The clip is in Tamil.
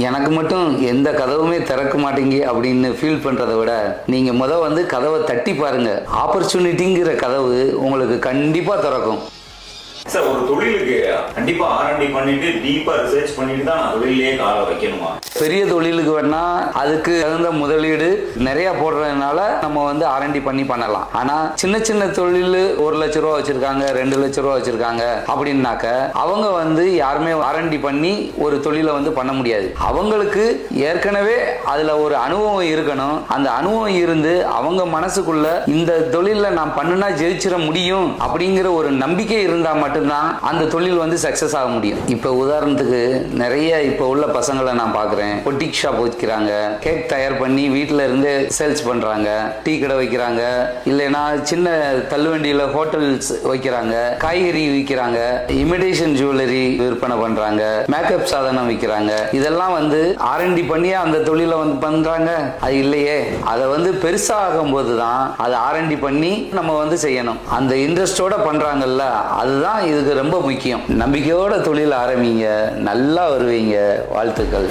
எனக்கு மட்டும் எந்த கதவுமே திறக்க மாட்டேங்க அப்படின்னு ஃபீல் பண்றதை விட நீங்க வந்து கதவை தட்டி பாருங்க. ஆப்பர்ச்சுனிட்டிங்கிற கதவு உங்களுக்கு கண்டிப்பா திறக்கும். சார், ஒரு தொழிலுக்கு கண்டிப்பா R&D பண்ணிட்டு டீப்பா ரிசர்ச் பண்ணிட்டு தான் நான் தொழிலே கால வைக்கணுமா? பெரிய தொழிலுக்கு வேணா அதுக்கு தகுந்த முதலீடு நிறைய போடுறதுனால நம்ம R&D பண்ணலாம். ஆனா சின்ன சின்ன தொழில் 1 லட்ச ரூபா வச்சிருக்காங்க, 2 லட்ச ரூபா வச்சிருக்காங்க அப்படின்னாக்க அவங்க யாருமே R&D பண்ணி ஒரு தொழிலை பண்ண முடியாது. அவங்களுக்கு ஏற்கனவே அதுல ஒரு அனுபவம் இருக்கணும். அந்த அனுபவம் இருந்து அவங்க மனசுக்குள்ள இந்த தொழில நான் பண்ணுனா ஜெயிச்சிட முடியும் அப்படிங்கிற ஒரு நம்பிக்கை இருந்தா மட்டும்தான் அந்த தொழில் சக்சஸ் ஆக முடியும். இப்ப உதாரணத்துக்கு நிறைய இப்ப உள்ள பசங்களை நான் பாக்குறேன். பொட்டிக் ஷாப் வைக்கிறாங்க, கேக் தயார் பண்ணி வீட்டுல இருந்து சேல்ஸ் பண்றாங்க, டீ கடை வைக்கிறாங்க, இல்லைன்னா சின்ன தள்ளுவண்டியில ஹோட்டல்ஸ் வைக்கிறாங்க, காய்கறி விற்கிறாங்க, இமிடேஷன் ஜுவல்லரி விற்பனை பண்றாங்க, மேக்கப் சாதனம் விற்கிறாங்க. இதெல்லாம் R&D பண்ணி அந்த தொழிலை பண்றாங்க. அது இல்லையே, அதை பெருசா ஆகும் போதுதான் அதை R&D பண்ணி நம்ம செய்யணும். அந்த இன்ட்ரெஸ்டோட பண்றாங்கல்ல, அதுதான் இதுக்கு ரொம்ப முக்கியம். நம்பிக்கையோட தொழில் ஆரம்பிங்க, நல்லா வருவீங்க. வாழ்த்துக்கள்.